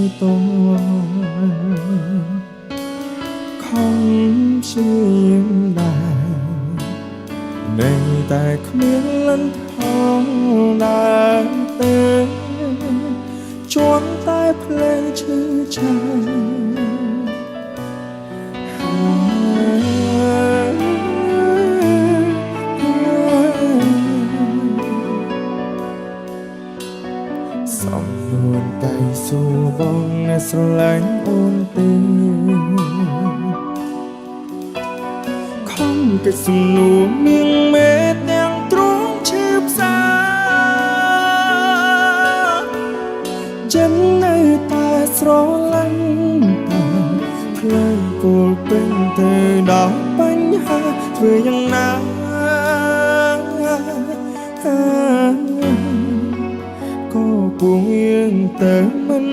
យតងខំព្យាយាមដែរនៅតែគ្មានលន្ថងដែរទេជាប់តែភ្លេងឈឺចាំសំនួនតែសួរបងអ្នកស្រឡាញ់អូនទេខំកិច្ចសំនួរនាងមេទាំងទ្រង់ឈឺផ្សាចិត្តនៅតែស្រឡាញ់តែផ្លូវគោលពេញទៅដល់បញ្ហាធ្វើយ៉ាងណាក៏ពួងយើងទៅមិន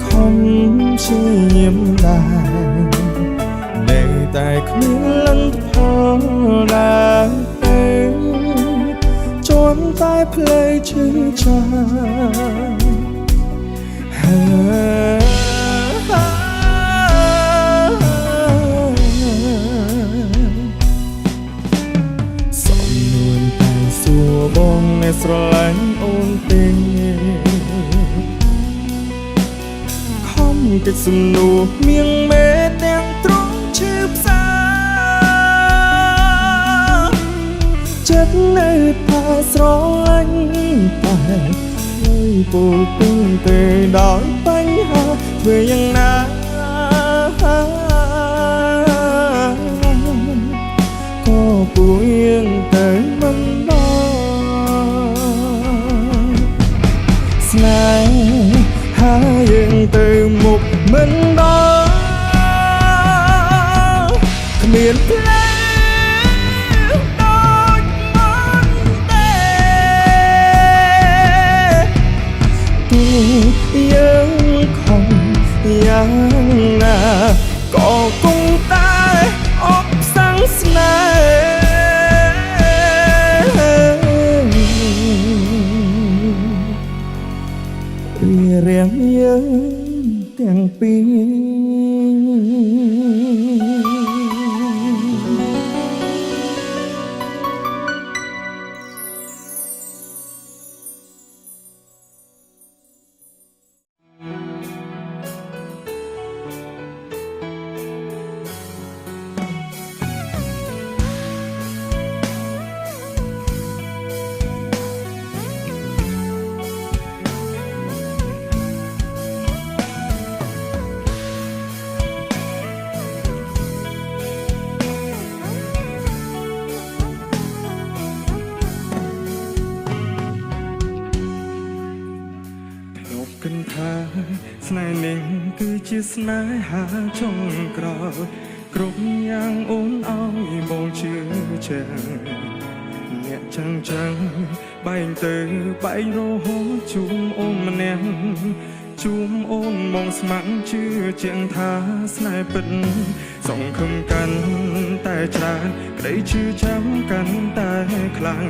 ខំព្យាយាមដែរនៅតែគ្មានលន្ថងដែរទេជាប់តែភ្លេងឈឺចាំសំនួនតែសួរបងអ្នកស្រឡាញ់អូនទេកិច្ចសំនួរមៀងមេទាំងទ្រង់ឈឺផ្សាចិត្តនៅតែស្រឡាញ់តែហើយពោលពេញទៅដោយបញ្ហាធ្វើយ៉ាងណាក៏ពួងយើងទៅមិនដល់ស្នេហាយើងទៅមុខមិនដល់គ្មានផ្លូវដូចមិនទេទូយើងខំយ៉ាងណាក៏គង់តែអបសាំងស្នេហ៍រៀងយើងទាំងពីរគិនថាស្នេហ៍នេះគឺជាស្នេហាចុងក្រោយគ្រប់យ៉ាងអូនឲ្យបងជឿជាក់អ្នកចាំងបែងទៅបែងរហូតជុំអូនម្នាក់ជុំអូនមកស្ម័គ្រជឿជាក់ថាស្នេហ៍ពិតសង្ឃឹមកាន់តែច្រើនក្តីជឿចាំកាន់តែខ្លាំង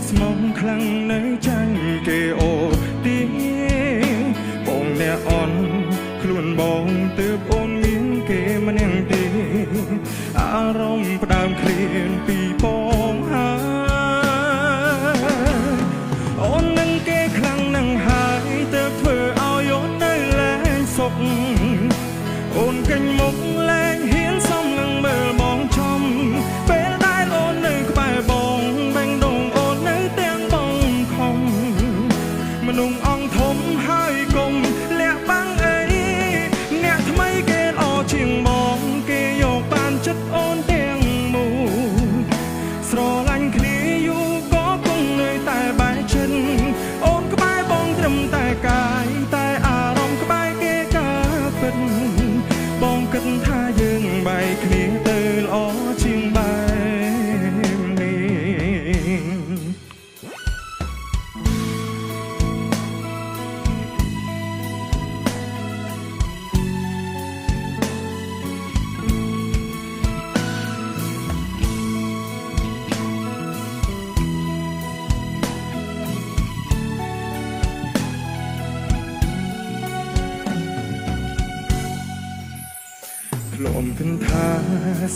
ស្មងខ្លាំងនៅចាញ់គេអូទីបងអ្នកអន់ខ្លួនបងទើបអូនមានគេម្នាក់ទេអារម្មណ៍ផ្ដើមឃ្លានពីបងហើយអូននឹងគេខ្លាំងនឹងហើយទើបធ្វើឲ្យអូននៅលែងសុខអូនកិញមុខលែងហ៊ានសំនឹងមើលបងចំពេលដែលអូននៅក្បែរបងបែងដងអូននៅទាំងបងខំ មនុស្សអង្គធំហើយគុំលាក់បាំងអីអ្នកថ្មីគេល្អជាងបងគេយកបានចិត្តអូនទាំងមូលស្រឡាញ់គ្នាយូរក៏គង់នៅតែបែកចិត្តអូនក្បែរបងត្រឹមតែកាយតែអារម្មណ៍ក្បែរគេកាពិតបងគិតថាយើងបែកគ្នាទៅល្អជាងបែបនេះលំគិនថា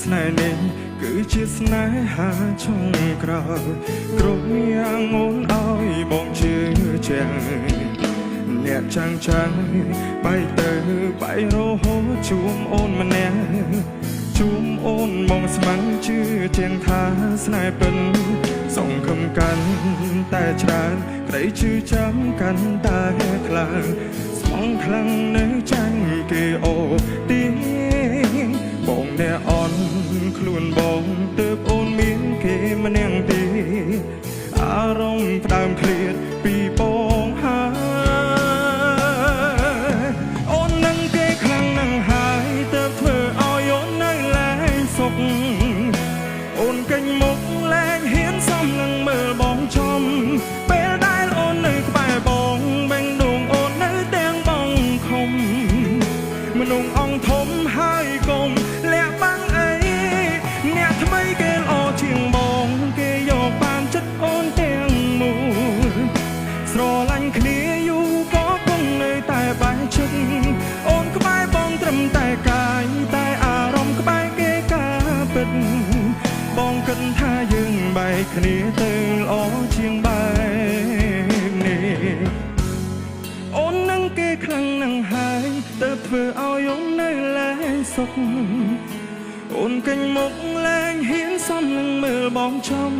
ស្នេហ៍នេះគឺជាស្នេហាចុងក្រោយគ្រប់យ៉ាងអូនឲ្យបងជឿជាក់អ្នកចាំងបែកទៅបែករហូតជួមអូនម្នាក់ជួមអូនមកស្មានជឿទាំងថាស្នេហ៍ពិនសងខំកាន់តែច្រើនក្តីជឿចាំកាន់តែខ្លាំងស្មងខ្លាំងនៅចាញ់គេអូទីបងអ្នកអន់ខ្លួនបងទើបអូនមានគេម្នាក់ទីអារម្មណ៍ផ្ដើមឃ្លាតពីបងហើយអូននឹងគេខ្លាំងណាស់ហើយទើបធ្វើឲ្យអូននៅលែងសុខអូនកិញមុខលែងហ៊ានសំនឹងមើលបងចំពេលដែលអូននៅក្បែរបងបេះដូងអូននៅទាំងបងខំមនុស្សអង្គធំហើយកុំលាក់បាំងអីអ្នកថ្មីគេល្អជាងបងគេយកបានចិត្តអូនទាំងមូលស្រឡាញ់គ្នាយូរក៏គង់នៅតែបែកចិត្តអូនក្បែរបងត្រឹមតែកាយតែអារម្មណ៍ក្បែរគេកាពិតបងគិតថាយើងបែកគ្នាទៅល្អជាងបែបនេះអូននឹងគេខ្លាំងណាស់ហើយទើបធ្វើឲ្យអូននៅលែងសុខអូនកិញមុខលែងហ៊ានសំនឹងមើលបងចំ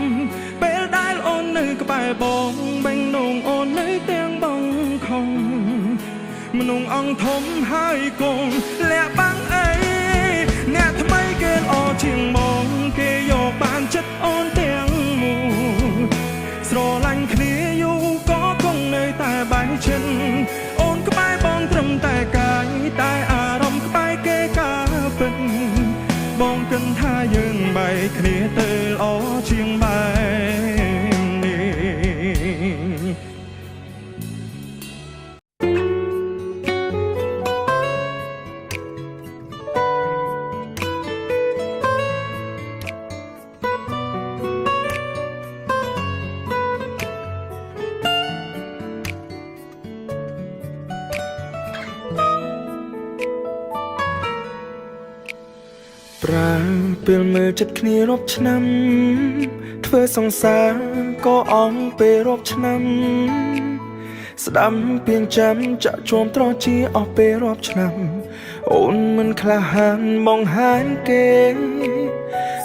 ពេលដែលអូននៅក្បែរបងបេះដូងអូននៅទាំងបងខំមនុស្សអង្គធំហើយគង់លាក់បាំងអីអ្នកថ្មីគេល្អជាងបងគេយកបានចិត្តអូនទាំងមូលស្រឡាញ់គ្នាយូរក៏គង់នៅតែបែកចិត្តអូនក្បែរបងត្រឹមតែកាយតែអារម្មណ៍ក្បែរគេកាពិតបងគិតថាយើងបែកគ្នាទៅល្អជាងបែបនេះប្រាពេលមើលចិត្តគ្នារាប់ឆ្នាំធ្វើសង្សារក៏អស់ពេលរាប់ឆ្នាំស្ដាំពីងចាំចាក់ជួមត្រជាអស់ពេលរាប់ឆ្នាំអូនមិនក្លាហានបងហានគេ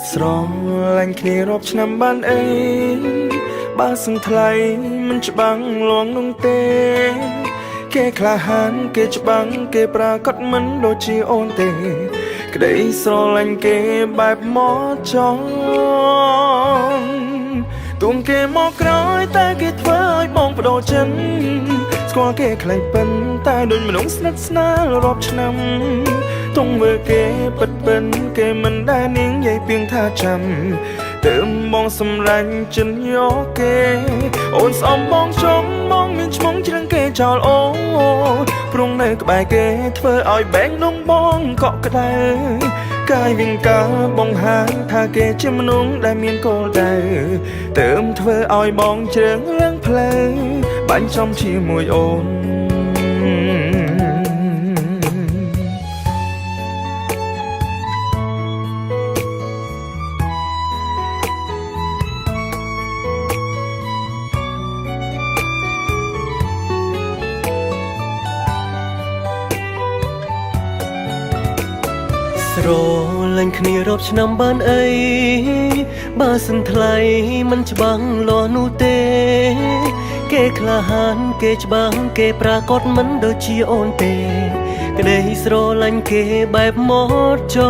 ស្រឡាញ់គ្នារាប់ឆ្នាំបានអីបើសឹងថ្លៃមិនច្បាំងលងនោះទេគេក្លាហានគេច្បាំងគេប្រាកដមិនដូចជាអូនទេក្តីស្រឡាញ់គេបែបមកចង់ទុំគេមកក្រោយតែគេធ្វើឲ្យបងបដូរចិនស្គាល់គេខ្លីពិនតែដូចមនុស្សស្និទ្ធស្នាលរាប់ឆ្នាំទុំមើលគេពិតពិនគេមិនដែលនាងយាយពីងថាចាំទើបបងសម្រាញ់ចិនយកគេអូនស្អមបងចង់បងមានឈ្មោះជ្រឹងគេចោលអូព្រងនៅក្បែរគេធ្វើឲ្យបែងនំបងកក់ក្ដៅកាយវិញកាបងហាងថាគេជាមនុស្សដែលមានគោលដៅទើបធ្វើឲ្យបងជ្រើងរឿងផ្លូវបាញ់ចំជាមួយអូន ស្រឡាញ់គ្នារាប់ឆ្នាំបានអីបើសិនថ្លៃមិនច្បាំងលាស់នោះទេ គេក្លាហានគេច្បាស់គេប្រកបមិនដូចជាអូនទេក្តីស្រឡាញ់គេបែបមកចោ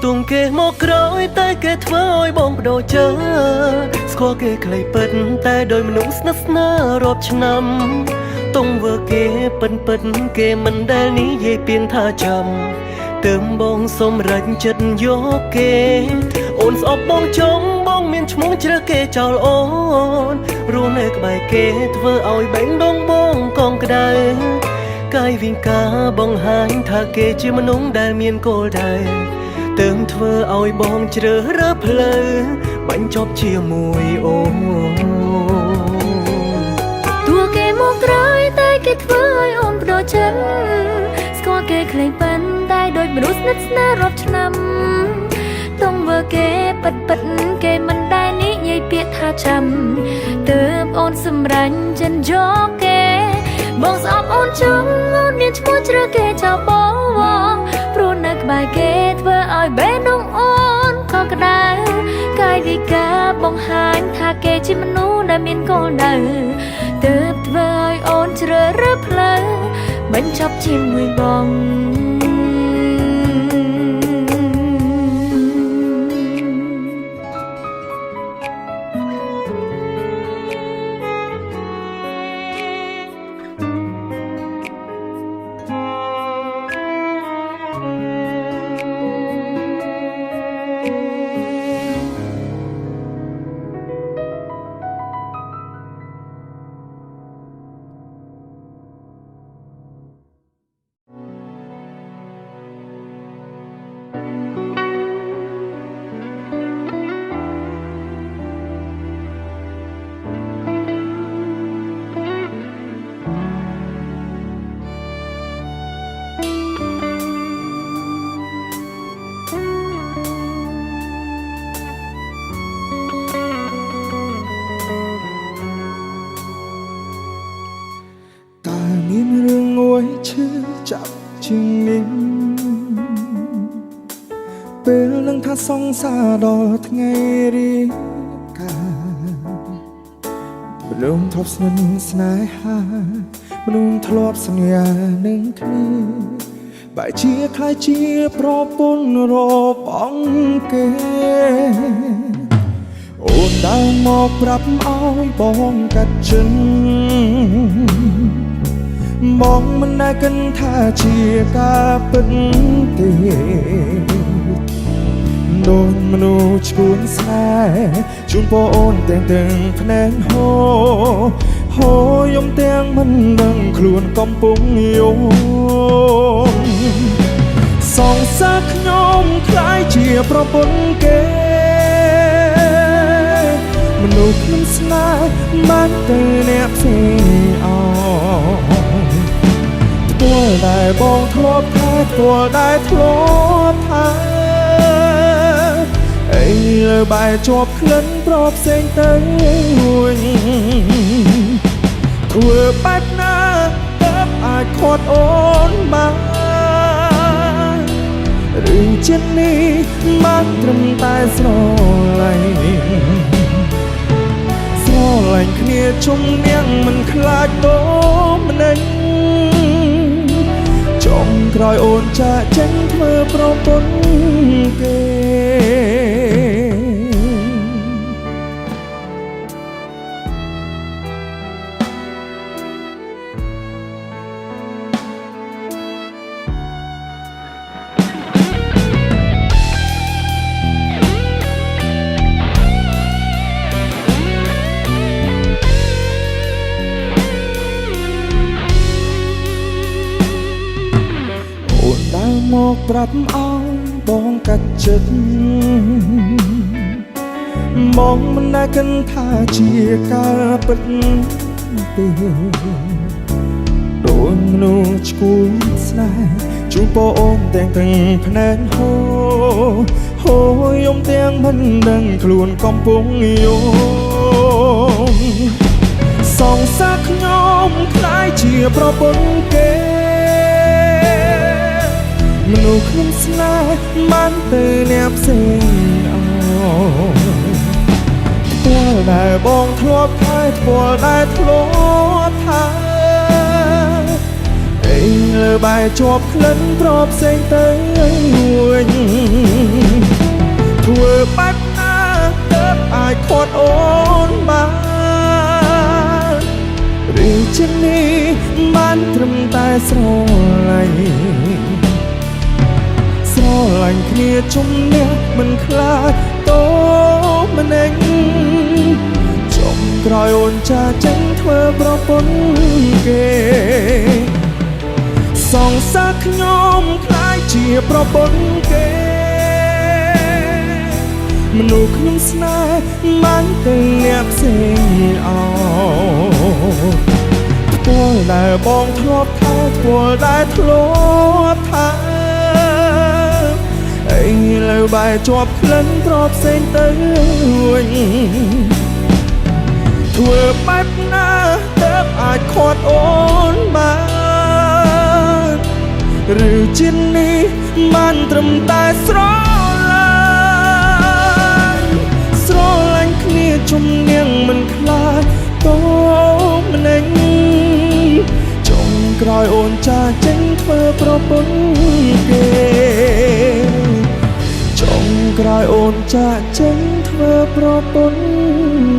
ទុំគេមកក្រោយតែគេធ្វើឲ្យបងបដូរចិត្តស្គាល់គេខ្លីពិតតែដោយមនុស្សស្និទ្ធស្នាលរាប់ឆ្នាំតុងវើគេពិនគេមិនដែលនិយាយពៀនថាចាំទើបបងសុំរញ្ចិត្តយកគេអូនស្អប់បងចង់បងមានឈ្មោះជ្រើសគេចោលអូនរស់នៅក្បែរគេធ្វើឲ្យបែងដងបងកងក្ដៅកាយវិង្ការបង្ហាញថាគេជាមនុស្សដែលមានគោលដៅទើបធ្វើឲ្យបងជ្រើសរើសផ្លូវបាញ់ចប់ជាមួយអូនតួគេមកក្រោយតែគេធ្វើឲ្យអូនបដូរចិត្តស្គាល់គេក្លែងប៉ិនតែដូចមនុស្សស្និទ្ធស្នាលរាប់ឆ្នាំតុងវើគេពិតគេមិនដែលនិយាយពាក្យថាចាំទើបអូនសម្រេចចិនយកគេបងស្អប់អូនចង់អូនមានឈ្មោះជ្រើសគេចោលបងព្រោះនៅក្បែរគេធ្វើឲ្យបេះដូងអូនក៏ក្ដៅកាយវិការបង្ហាញថាគេជាមនុស្សដែលមានគោលដៅទើបធ្វើឲ្យអូនជ្រើសរើសផ្លូវបញ្ចប់ជាមួយបងจับจึงนิ่งពេលនឹងថាសង្សារដល់ថ្ងៃរៀបការមនុស្សធ្លាប់ស្និទ្ធស្នេហាមនុស្សធ្លាប់សន្យានឹងគ្នាបែរជាខ្លាចជាប្រពន្ធរបស់គេអូនដើរមកប្រាប់ឲ្យបងកាត់ចិនបងមិនដែលគិតថាជាការពិតទេដូចមនុស្សឈួនស្នេហ៍ជូនបងអូនទាំងភ្នែកហូយំទាំងមិនដឹងខ្លួនកំពុងយំសងសាខ្ញុំខ្លាយជាប្រពន្ធគេមនុស្សខ្ញុំស្នេហ៍បានទៅអ្នកផ្សេងអព្រោះដែលបងធ្លាប់ថាព្រោះដែលធ្លាប់ថាអីលើបែរជាប់ក្លិនប្រផ្សេងទៅវិញធ្វើបែបណាទើបអាចខាត់អូនបានឬជានេះបានត្រឹមតែស្រឡាញ់គ្នាជុំនាងមិនខ្លាចដូម្នេញចុងក្រោយអូនចាក់ចេញធ្វើប្រពន្ធគេមកប្រាប់ឲ្យបងកាត់ចិត្តបងមិនដែលគិតថាជាការពិតទេដូចមនុស្សឈួនស្នេហ៍ជួបបងអូនទាំងភ្នែកហូយំទាំងមិនដឹងខ្លួនកំពុងយំសងសាខ្ញុំខ្លាយជាប្រពន្ធគេមនុស្សខ្ញុំស្នេហ៍បានទៅអ្នកផ្សេងព្រោះ ល់ដែលបងធ្លាប់ហើយធ្ពាល់ដែលធ្លាប់ថាអីលើបែរជាប់ក្លិនប្រផ្សេងទៅវិញធ្វើបែបណាទើបអាចខាត់អូនបានឬជានេះបានត្រឹមតែស្រឡាញ់គ្នាជំនះមិនខ្លាចតោម្នេញចុងក្រោយអូនចាចេញធ្វើប្រពន្ធគេសងសាខ្ញុំខ្លាចជាប្រពន្ធគេមនុស្សខ្ញុំស្នេហ៍បានទាំងអ្នកផ្សេងអោផ្ទាល់ដែលបងធ្លាប់ថាផ្ទាល់ដែលធ្លាប់ថាអីលើបែរជាប់ក្លិនប្រផ្សេងទៅវិញធ្វើបែបណាទើបអាចខាត់អូនបានឬជានេះបានត្រឹមតែស្រឡាញ់គ្នាជំនះមិនខ្លាចតោម្នេញចុងក្រោយអូនចាចេញធ្វើប្រពន្ធគេចុងក្រោយអូនចាចេញធ្វើប្រពន្ធ